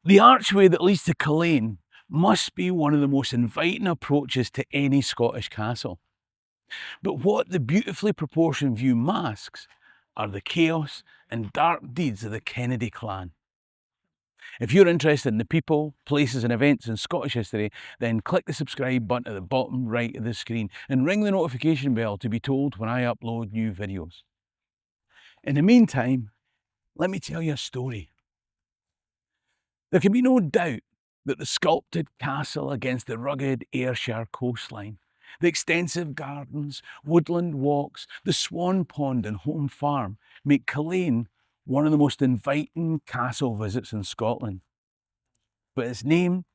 The archway that leads to Culzean must be one of the most inviting approaches to any Scottish castle. But what the beautifully proportioned view masks are the chaos and dark deeds of the Kennedy clan. If you're interested in the people, places and events in Scottish history, then click the subscribe button at the bottom right of the screen and ring the notification bell to be told when I upload new videos. In the meantime, let me tell you a story. There can be no doubt that the sculpted castle against the rugged Ayrshire coastline, the extensive gardens, woodland walks, the swan pond and home farm make Culzean one of the most inviting castle visits in Scotland. But its name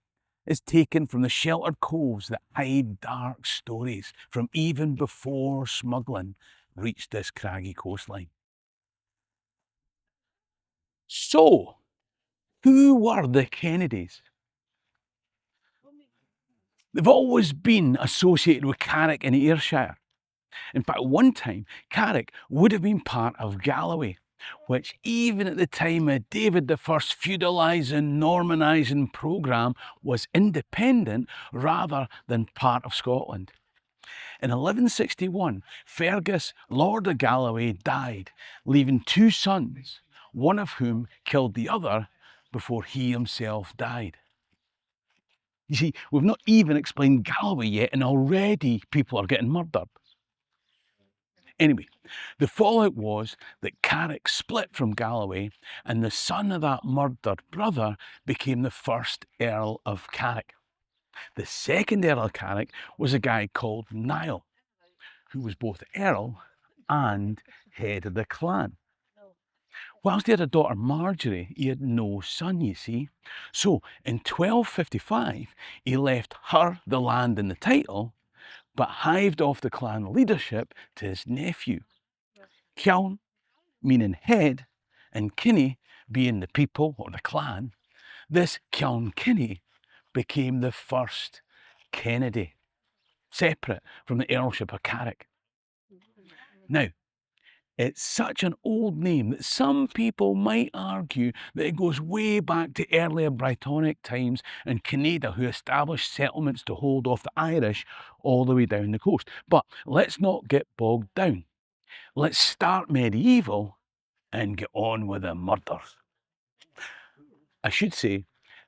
is taken from the sheltered coves that hide dark stories from even before smuggling reached this craggy coastline. So, who were the Kennedys? They've always been associated with Carrick in Ayrshire. In fact, one time, Carrick would have been part of Galloway, which even at the time of David I's feudalising, Normanising programme was independent rather than part of Scotland. In 1161, Fergus, Lord of Galloway, died, leaving two sons, one of whom killed the other before he himself died. You see, we've not even explained Galloway yet, and already people are getting murdered. Anyway, the fallout was that Carrick split from Galloway, and the son of that murdered brother became the first Earl of Carrick. The second Earl of Carrick was a guy called Niall, who was both Earl and head of the clan. Whilst he had a daughter Marjorie, he had no son, you see. So in 1255, he left her the land and the title, but hived off the clan leadership to his nephew. Ceann, meaning head, and Kinney being the people or the clan. This Ceann Kinney became the first Kennedy, separate from the Earlship of Carrick. Now, it's such an old name that some people might argue that it goes way back to earlier Brythonic times and Canada, who established settlements to hold off the Irish all the way down the coast. But let's not get bogged down. Let's start medieval and get on with the murders. I should say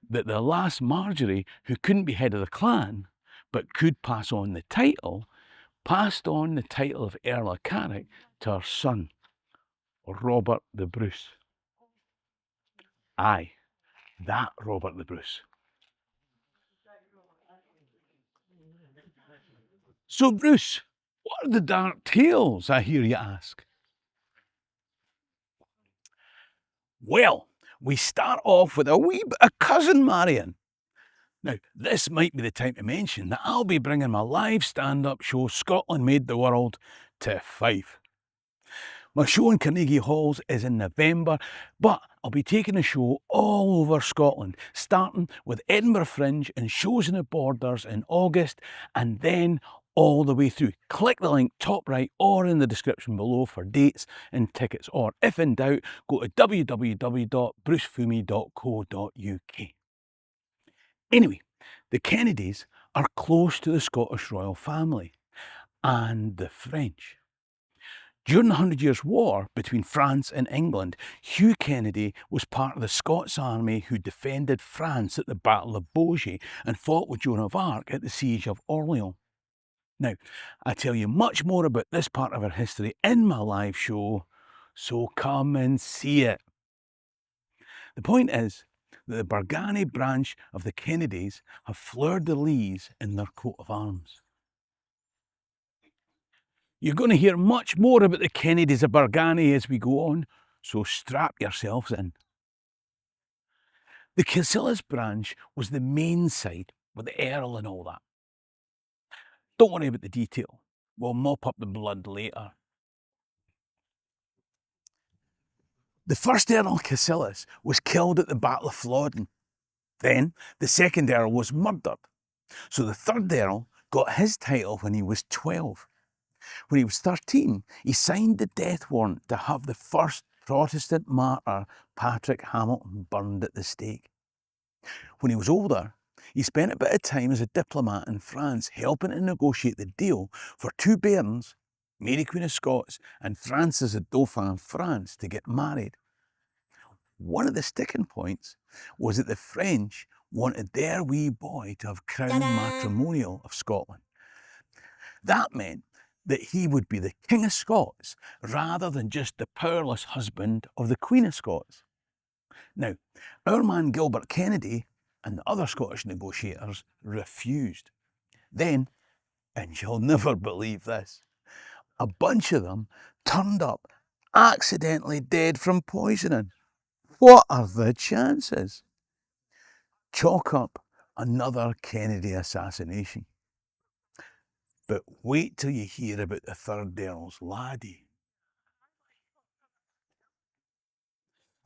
that the last Marjorie, who couldn't be head of the clan, but could pass on the title, passed on the title of Earl of Carrick to her son, Robert the Bruce. Aye, that Robert the Bruce. So, Bruce, what are the dark tales, I hear you ask? Well, we start off with a wee bit of cousin marrying. Now, this might be the time to mention that I'll be bringing my live stand-up show, Scotland Made the World, to Fife. My show in Carnegie Halls is in November, but I'll be taking the show all over Scotland, starting with Edinburgh Fringe and shows in the Borders in August, and then all the way through. Click the link top right or in the description below for dates and tickets, or if in doubt, go to www.brucefummey.co.uk. Anyway, the Kennedys are close to the Scottish royal family and the French. During the 100 Years' War between France and England, Hugh Kennedy was part of the Scots army who defended France at the Battle of Beaujeu and fought with Joan of Arc at the Siege of Orleans. Now, I tell you much more about this part of our history in my live show, so come and see it. The point is that the Bargany branch of the Kennedys have fleur-de-lis in their coat of arms. You're going to hear much more about the Kennedys of Bargany as we go on, so strap yourselves in. The Casillas branch was the main side with the Earl and all that. Don't worry about the detail, we'll mop up the blood later. The first Earl Casillas was killed at the Battle of Flodden. Then the second Earl was murdered. So the third Earl got his title when he was 12. When he was 13, he signed the death warrant to have the first Protestant martyr, Patrick Hamilton, burned at the stake. When he was older, he spent a bit of time as a diplomat in France helping to negotiate the deal for two bairns, Mary Queen of Scots and Francis the Dauphin of France, to get married. One of the sticking points was that the French wanted their wee boy to have crown matrimonial of Scotland. That meant that he would be the King of Scots rather than just the powerless husband of the Queen of Scots. Now, our man Gilbert Kennedy and the other Scottish negotiators refused. Then, and you'll never believe this, a bunch of them turned up accidentally dead from poisoning. What are the chances? Chalk up another Kennedy assassination. But wait till you hear about the third Earl's laddie.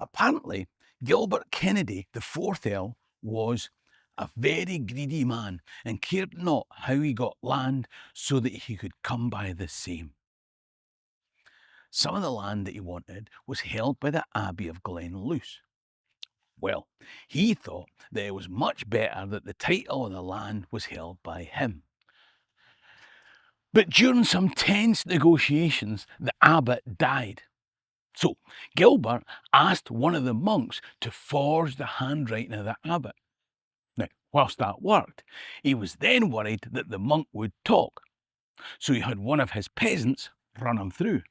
Apparently, Gilbert Kennedy, the fourth Earl, was a very greedy man and cared not how he got land so that he could come by the same. Some of the land that he wanted was held by the Abbey of Glenluce. Well, he thought that it was much better that the title of the land was held by him. But during some tense negotiations, the abbot died. So Gilbert asked one of the monks to forge the handwriting of the abbot. Now, whilst that worked, he was then worried that the monk would talk. So he had one of his peasants run him through.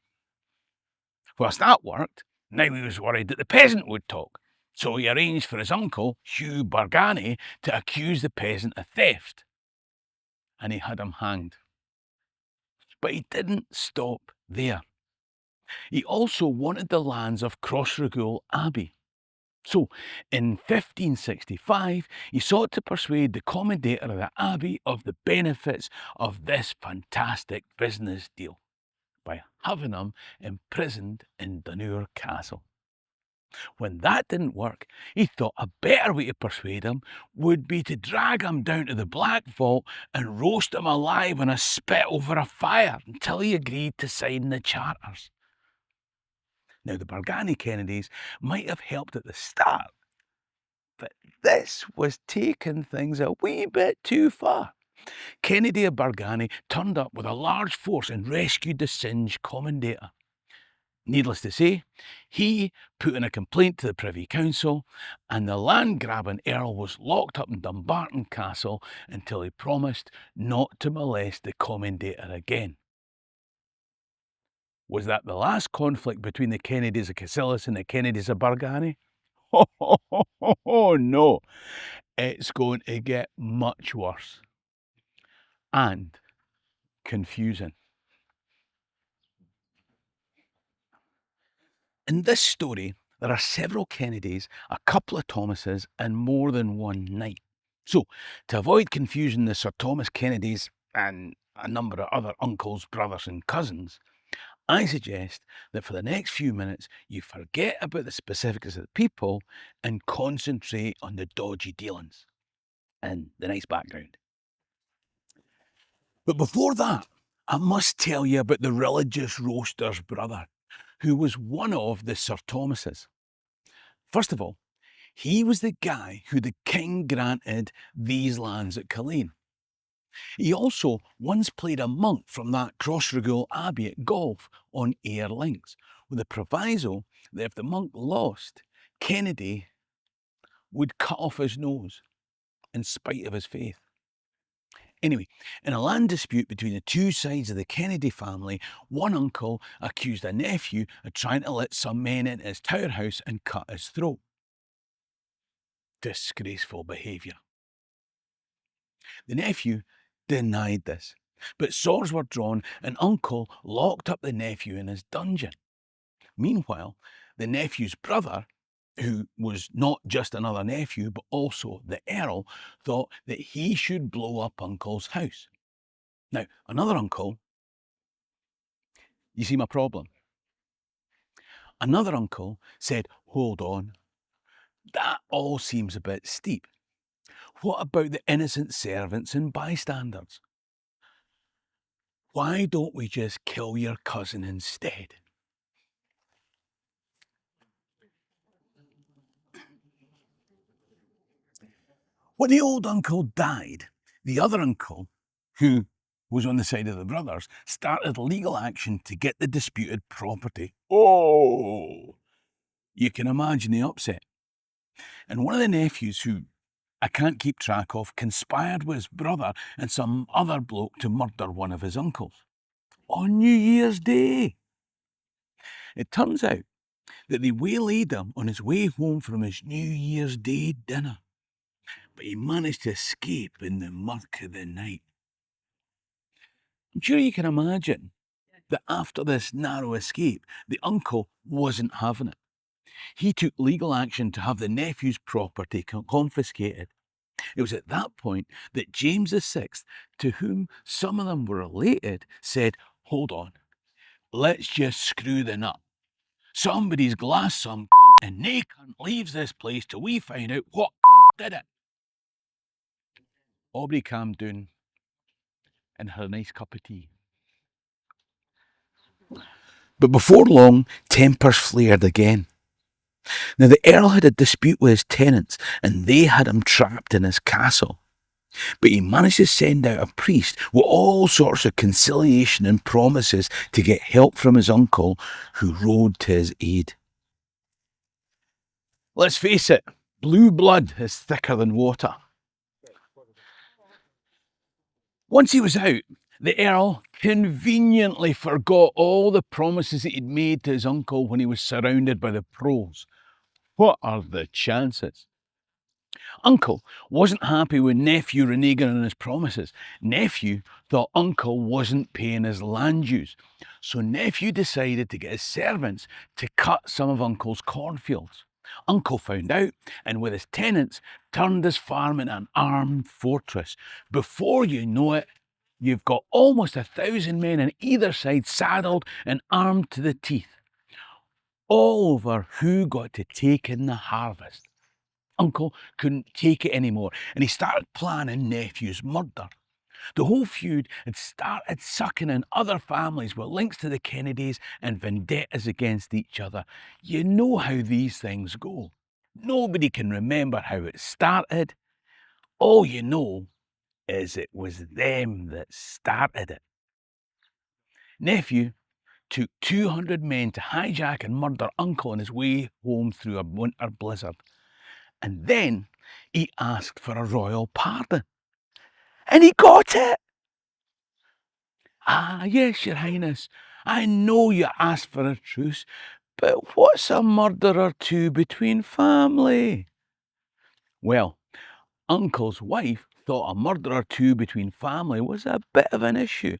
Whilst that worked, now he was worried that the peasant would talk. So he arranged for his uncle, Hugh Kennedy, to accuse the peasant of theft. And he had him hanged. But he didn't stop there. He also wanted the lands of Crossraguel Abbey. So, in 1565, he sought to persuade the commendator of the Abbey of the benefits of this fantastic business deal by having him imprisoned in Culzean Castle. When that didn't work, he thought a better way to persuade him would be to drag him down to the Black Vault and roast him alive on a spit over a fire until he agreed to sign the charters. Now, the Bargany Kennedys might have helped at the start, but this was taking things a wee bit too far. Kennedy of Bargany turned up with a large force and rescued the Singed commendator. Needless to say, he put in a complaint to the Privy Council, and the land-grabbing Earl was locked up in Dumbarton Castle until he promised not to molest the commendator again. Was that the last conflict between the Kennedys of Cassillis and the Kennedys of Bargany? Oh, no. It's going to get much worse and confusing. In this story, there are several Kennedys, a couple of Thomases, and more than one knight. So, to avoid confusing the Sir Thomas Kennedys and a number of other uncles, brothers, and cousins, I suggest that for the next few minutes you forget about the specifics of the people and concentrate on the dodgy dealings and the nice background. But before that, I must tell you about the religious roaster's brother, who was one of the Sir Thomases. First of all, he was the guy who the king granted these lands at Culzean. He also once played a monk from that Crossraguel Abbey at golf on Ayr Links, with the proviso that if the monk lost, Kennedy would cut off his nose in spite of his faith. Anyway, in a land dispute between the two sides of the Kennedy family, one uncle accused a nephew of trying to let some men into his tower house and cut his throat. Disgraceful behaviour. The nephew denied this, but swords were drawn and uncle locked up the nephew in his dungeon. Meanwhile, the nephew's brother, who was not just another nephew but also the Earl, thought that he should blow up uncle's house. Now, another uncle, you see my problem? Another uncle said, hold on, that all seems a bit steep. What about the innocent servants and bystanders? Why don't we just kill your cousin instead? When the old uncle died, the other uncle, who was on the side of the brothers, started legal action to get the disputed property. Oh, you can imagine the upset. And one of the nephews, who I can't keep track of, conspired with his brother and some other bloke to murder one of his uncles on New Year's Day. It turns out that they waylaid him on his way home from his New Year's Day dinner, but he managed to escape in the murk of the night. I'm sure you can imagine that after this narrow escape, the uncle wasn't having it. He took legal action to have the nephew's property confiscated. It was at that point that James VI, to whom some of them were related, said, "Hold on, let's just screw the nut. Somebody's glass some cunt, and nae cunt leaves this place till we find out what cunt did it." Aubrey calmed down and had a nice cup of tea. But before long, tempers flared again. Now, the Earl had a dispute with his tenants, and they had him trapped in his castle. But he managed to send out a priest with all sorts of conciliation and promises to get help from his uncle, who rode to his aid. Let's face it, blue blood is thicker than water. Once he was out, the Earl conveniently forgot all the promises he'd made to his uncle when he was surrounded by the pros. What are the chances? Uncle wasn't happy with nephew reneging on his promises. Nephew thought uncle wasn't paying his land dues. So nephew decided to get his servants to cut some of uncle's cornfields. Uncle found out, and with his tenants, turned his farm into an armed fortress. Before you know it, you've got almost 1,000 men on either side, saddled and armed to the teeth, all over who got to take in the harvest. Uncle couldn't take it anymore, and he started planning nephew's murder. The whole feud had started sucking in other families with links to the Kennedys and vendettas against each other. You know how these things go. Nobody can remember how it started. All you know is it was them that started it. Nephew took 200 men to hijack and murder uncle on his way home through a winter blizzard. And then he asked for a royal pardon. And he got it. "Ah, yes, your highness, I know you asked for a truce, but what's a murder or two between family?" Well, uncle's wife thought a murder or two between family was a bit of an issue.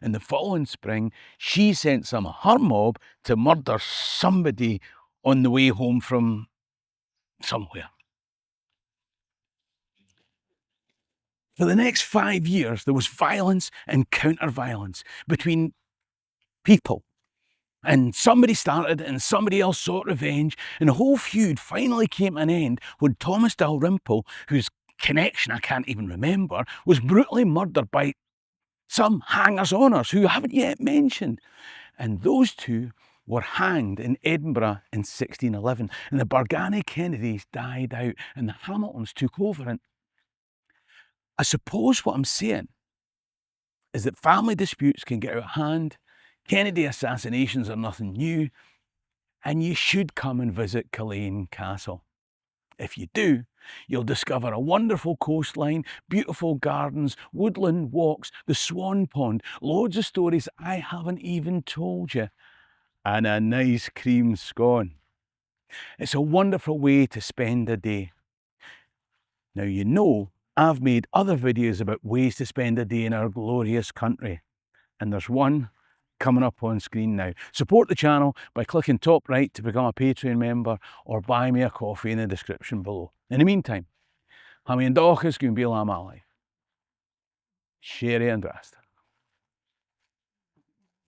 And the following spring, she sent some of her mob to murder somebody on the way home from somewhere. For the next 5 years, there was violence and counter-violence between people. And somebody started and somebody else sought revenge, and the whole feud finally came to an end when Thomas Dalrymple, whose connection I can't even remember, was brutally murdered by some hangers-oners who I haven't yet mentioned. And those two were hanged in Edinburgh in 1611, and the Bargany Kennedys died out, and the Hamiltons took over. And I suppose what I'm saying is that family disputes can get out of hand, Kennedy assassinations are nothing new, and you should come and visit Culzean Castle. If you do, you'll discover a wonderful coastline, beautiful gardens, woodland walks, the Swan Pond, loads of stories I haven't even told you, and a nice cream scone. It's a wonderful way to spend a day. Now you know I've made other videos about ways to spend a day in our glorious country, and there's one coming up on screen now. Support the channel by clicking top right to become a Patreon member, or buy me a coffee in the description below. In the meantime, ha' mi an dóchas gún bíal am alley. Sherry and Drast.